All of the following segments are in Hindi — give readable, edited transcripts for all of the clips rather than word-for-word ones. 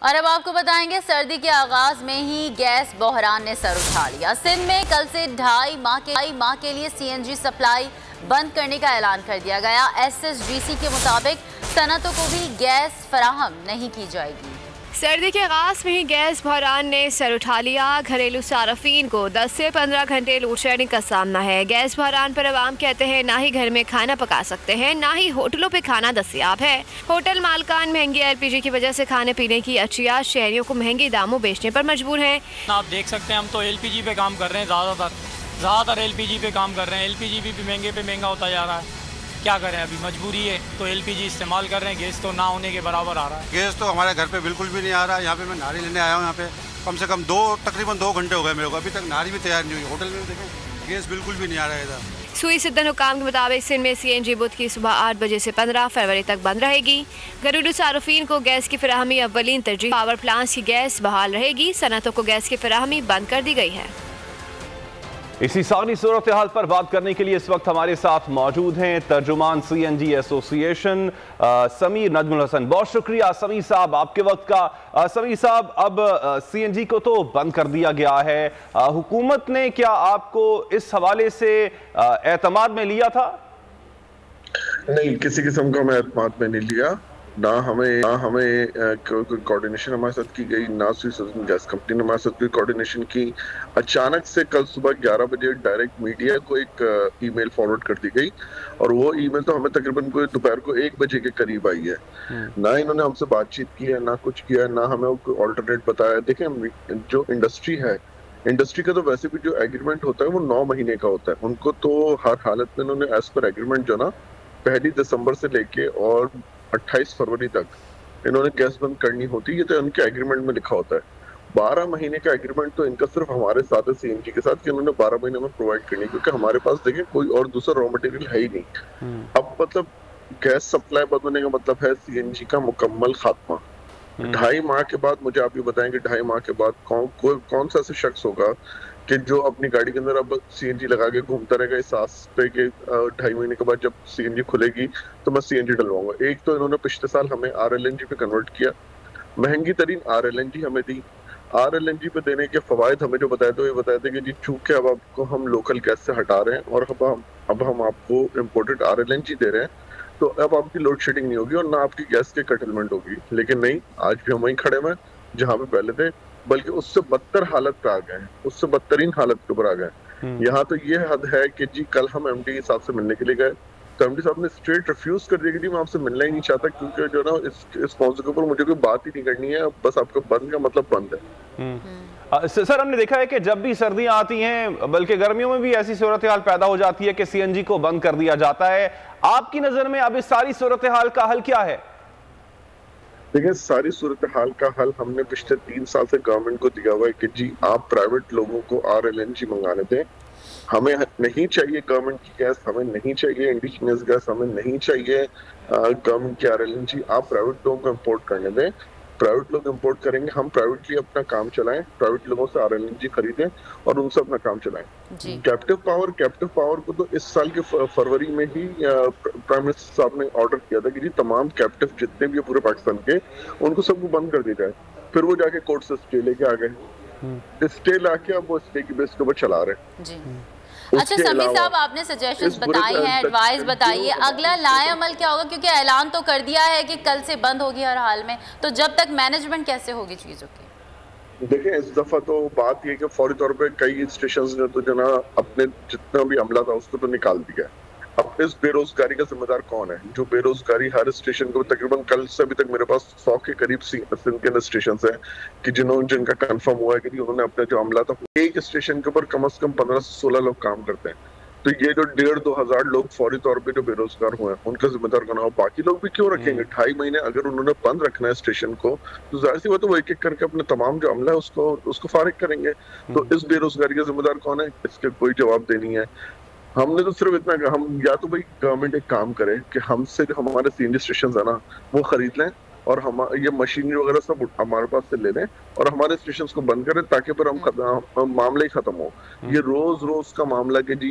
और अब आपको बताएंगे, सर्दी के आगाज में ही गैस बहरान ने सर उठा लिया। सिंध में कल से 2.5 माह के लिए सीएनजी सप्लाई बंद करने का ऐलान कर दिया गया। एसएसजीसी के मुताबिक सनतों को भी गैस फराहम नहीं की जाएगी। सर्दी के आगाज में ही गैस बहरान ने सर उठा लिया। घरेलू सार्फिन को 10 से 15 घंटे लोड शेडिंग का सामना है। गैस बहरान पर अवाम कहते हैं ना ही घर में खाना पका सकते हैं, ना ही होटलों पे खाना दस्तयाब है। होटल मालकान महंगी एलपीजी की वजह से खाने पीने की अशिया शहरियों को महंगे दामों बेचने पर मजबूर हैं। आप देख सकते हैं, हम तो एलपीजी पे काम कर रहे हैं, ज़्यादातर एलपीजी पे काम कर रहे हैं। एलपीजी भी महंगे पे महंगा होता जा रहा है, क्या करें, अभी मजबूरी है तो एलपीजी इस्तेमाल कर रहे हैं। गैस तो ना होने के बराबर आ रहा है। गैस तो हमारे घर पे बिल्कुल भी नहीं आ रहा है। यहाँ पे मैं नारी लेने आया हूँ, यहाँ पे कम से कम तकरीबन 2 घंटे हो गए मेरे को, अभी तक नारी भी तैयार नहीं हुई। होटल में देखें गैस बिल्कुल भी नहीं आ रहा है इधर। सुई सिद्धन हुकाम के मुताबिक सिंध में सीएनजी बुध की सुबह 8 बजे से 15 फरवरी तक बंद रहेगी। घरेलू सार्फिन को गैस की फराहमी अव्वलीन तरजीह। पावर प्लांट्स की गैस बहाल रहेगी। सनतों को गैस की फराहमी बंद कर दी गई है। इसी सारी सूरत हाल पर बात करने के लिए इस वक्त हमारे साथ मौजूद हैं तर्जुमान सीएनजी एसोसिएशन समीर नजमुल हसन। बहुत शुक्रिया समीर साहब आपके वक्त का। समीर साहब, अब सीएनजी को तो बंद कर दिया गया है, हुकूमत ने क्या आपको इस हवाले से एतमाद में लिया था? नहीं, किसी किस्म का मैं एतमाद में नहीं लिया। ना हमें कोई कोऑर्डिनेशन हमारे साथ की गई, ना सुई गैस कंपनी ने हमारे साथ कोई कोऑर्डिनेशन की। अचानक से कल सुबह 11 बजे डायरेक्ट मीडिया को एक ईमेल फॉरवर्ड कर दी गई और वो ईमेल तो हमें तकरीबन कोई दोपहर को 1 बजे के करीब आई है। ना इन्होंने हमसे बातचीत की है, ना कुछ किया है, ना हमें कोई ऑल्टरनेट बताया। देखें, जो इंडस्ट्री है, इंडस्ट्री का तो वैसे भी जो एग्रीमेंट होता है वो 9 महीने का होता है। उनको तो हर हालत में उन्होंने एज पर एग्रीमेंट जो ना 1 दिसंबर से लेके और 28 फरवरी तक इन्होंने गैस बंद करनी होती है, ये तो उनके एग्रीमेंट में लिखा होता है। 12 महीने का एग्रीमेंट तो इनका सिर्फ हमारे साथ है सीएनजी के साथ कि इन्होंने 12 महीने में प्रोवाइड करनी, क्योंकि हमारे पास देखें कोई और दूसरा रॉ मटेरियल है ही नहीं। अब मतलब गैस सप्लाई बंद होने का मतलब है सीएनजी का मुकम्मल खात्मा। 2.5 माह के बाद मुझे आप ये बताएं कि 2.5 माह के बाद कौन सा ऐसा शख्स होगा कि जो अपनी गाड़ी के अंदर अब सीएनजी लगा के घूमता रहेगा इस आस पे कि 2.5 महीने के बाद जब सीएनजी खुलेगी तो मैं सीएनजी डलवाऊंगा। एक तो इन्होंने पिछले साल हमें आरएलएनजी पे कन्वर्ट किया, महंगी तरीन आरएलएनजी हमें दी। आरएलएनजी पे देने के फवायद हमें जो बताए थे, ये बताए थे कि जी चूंकि अब आपको हम लोकल गैस से हटा रहे हैं और अब हम आपको इम्पोर्टेड आरएलएनजी दे रहे हैं, तो अब आपकी लोड शेडिंग नहीं होगी और ना आपकी गैस की कटलमेंट होगी। लेकिन नहीं, आज भी हम वहीं खड़े हैं जहाँ पे पहले थे, बल्कि उससे बदतर हालत पे आ गए, उससे बदतरीन हालत के ऊपर आ गए। यहाँ तो ये हद है कि जी कल हम एमडी साहब से मिलने के लिए गए तो एमडी साहब ने स्ट्रेट रिफ्यूज कर दिया कि जी मैं आपसे मिलना ही नहीं चाहता, क्योंकि जो ना इस मौजूद के ऊपर मुझे कोई बात ही नहीं करनी है, बस आपका बंद का मतलब बंद है। सर, हमने देखा है कि जब भी सर्दियां आती हैं, बल्कि गर्मियों में भी ऐसी सूरत हाल पैदा हो जाती है कि सीएनजी को बंद कर दिया जाता है। आपकी नजर में अब इस सारी सूरत हाल का हल क्या है? देखिए, सारी सूरत हाल का हल हमने पिछले 3 साल से गवर्नमेंट को दिया हुआ है कि जी आप प्राइवेट लोगों को आरएलएनजी मंगाने दें। हमें नहीं चाहिए गवर्नमेंट की गैस, हमें नहीं चाहिए इंडिजिनियस गैस, हमें नहीं चाहिए गवर्नमेंट की आरएलएनजी। आप प्राइवेट लोगों को इम्पोर्ट करने दें, प्राइवेट लोग इम्पोर्ट करेंगे, हम प्राइवेटली अपना काम चलाएं, प्राइवेट लोगों से आरएलएनजी खरीदें और उनसे अपना काम चलाएं। कैप्टिव पावर को तो इस साल के फरवरी में ही प्राइम मिनिस्टर साहब ने ऑर्डर किया था कि जी तमाम कैप्टिव जितने भी पूरे पाकिस्तान के, उनको सबको बंद कर दिया जाए। फिर वो जाके कोर्ट से स्टे लेके आ गए, स्टे लाके अब वो स्टे की बेस के ऊपर चला रहे। अच्छा समीर साहब, आपने सजेशंस बताए हैं, एडवाइस बताइए, अगला लाए अमल क्या होगा? क्योंकि ऐलान तो कर दिया है कि कल से बंद होगी हर हाल में, तो जब तक मैनेजमेंट कैसे होगी चीजों की? देखिए, इस दफा तो बात ये कि फौरी तौर पे कई स्टेशंस ने तो जो ना अपने जितना भी अमला था उसको तो निकाल दिया। अब इस बेरोजगारी का जिम्मेदार कौन है? जो बेरोजगारी हर स्टेशन को, तकरीबन कल से अभी तक मेरे पास 100 के करीब सिंध के स्टेशन है कि जिनका कंफर्म हुआ है कि उन्होंने अपने जो अमला था, एक स्टेशन के ऊपर कम से कम 15 से 16 लोग काम करते हैं। तो ये जो 1,500-2 हजार लोग फौरी तौर पे जो बेरोजगार हुए हैं, उनका जिम्मेदार कौन है? बाकी लोग भी क्यों रखेंगे? 2.5 महीने अगर उन्होंने बंद रखना है स्टेशन को, तो जाहिर सी बात है वो एक एक करके अपने तमाम जो अमला है उसको फारिग करेंगे। तो इस बेरोजगारी का जिम्मेदार कौन है? इसके कोई जवाब देनी है। हमने तो सिर्फ इतना कहा, हम या तो भाई गवर्नमेंट एक काम करे कि हमसे जो हमारे सीएनजी स्टेशन है ना वो खरीद लें और हम ये मशीनरी वगैरह सब हमारे पास से ले लें और हमारे स्टेशन को बंद करें ताकि फिर हम मामला ही खत्म हो। ये रोज का मामला कि जी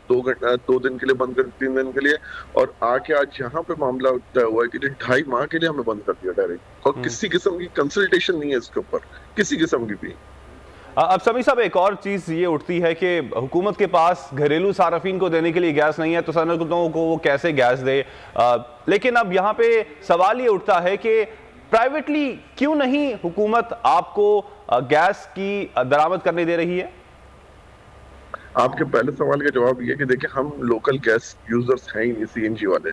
2 दिन के लिए बंद कर, 3 दिन के लिए, और आके आज यहाँ पे मामला तय हुआ है कि 2.5 माह के लिए हमें बंद कर दिया डायरेक्ट, और किसी किस्म की कंसल्टेशन नहीं है इसके ऊपर, किसी किस्म की भी। अब समी साहब, एक और चीज ये उठती है कि हुकूमत के पास घरेलू सार्फिन को देने के लिए गैस नहीं है, तो सनअतों को वो कैसे गैस दे। लेकिन अब यहाँ पे सवाल ये उठता है कि प्राइवेटली क्यों नहीं हुकूमत आपको गैस की दरामद करने दे रही है? आपके पहले सवाल का जवाब ये कि देखिए, हम लोकल गैस यूजर्स हैं ही नहीं, सीएनजी वाले।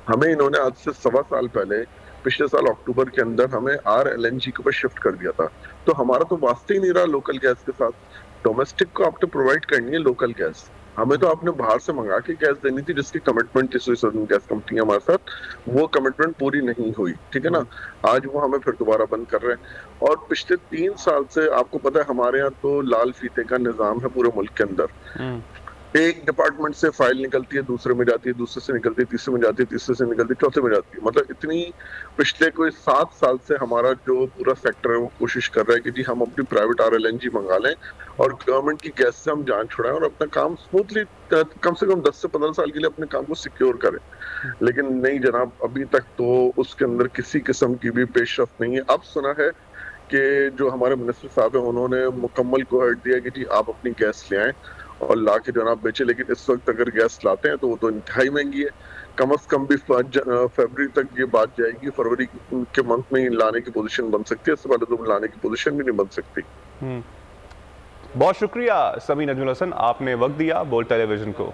हमें इन्होंने आज से 1.25 साल पहले, पिछले साल अक्टूबर के अंदर हमें RLNG के ऊपर शिफ्ट कर दिया था, तो हमारा तो वास्ते ही नहीं रहा लोकल गैस के साथ। डोमेस्टिक को आपने प्रोवाइड करनी है लोकल गैस, हमें तो आपने बाहर से मंगा के गैस देनी थी, जिसकी कमिटमेंट थी सदर्न गैस कंपनी हमारे साथ, वो कमिटमेंट पूरी नहीं हुई, ठीक है ना। आज वो हमें फिर दोबारा बंद कर रहे हैं। और पिछले 3 साल से आपको पता है हमारे यहाँ तो लाल फीते का निजाम है पूरे मुल्क के अंदर। एक डिपार्टमेंट से फाइल निकलती है, दूसरे में जाती है, दूसरे से निकलती है, तीसरे में जाती है, तीसरे से निकलती है, चौथे में जाती है। मतलब इतनी पिछले कोई 7 साल से हमारा जो पूरा सेक्टर है वो कोशिश कर रहा है कि जी हम अपनी प्राइवेट RLNG मंगा लें और गवर्नमेंट की गैस से हम जान छुड़ाएं और अपना काम स्मूथली कम से कम 10 से 15 साल के लिए अपने काम को सिक्योर करें। लेकिन नहीं जनाब, अभी तक तो उसके अंदर किसी किस्म की भी पेशरफ्त नहीं है। अब सुना है कि जो हमारे मिनिस्टर साहब है उन्होंने मुकम्मल को हट दिया कि जी आप अपनी गैस ले आएं और ला के जो आप बेचे। लेकिन इस वक्त अगर गैस लाते हैं तो वो तो इंतहाई महंगी है, कम से कम भी फरवरी तक ये बात जाएगी, फरवरी के मंथ में ही लाने की पोजीशन बन सकती है, इससे पहले तो लाने की पोजीशन भी नहीं बन सकती। बहुत शुक्रिया समी नजमुल हसन, आपने वक्त दिया बोल टेलीविजन को।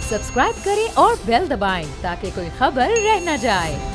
सब्सक्राइब करें और बेल दबाएं ताकि कोई खबर रह न जाए।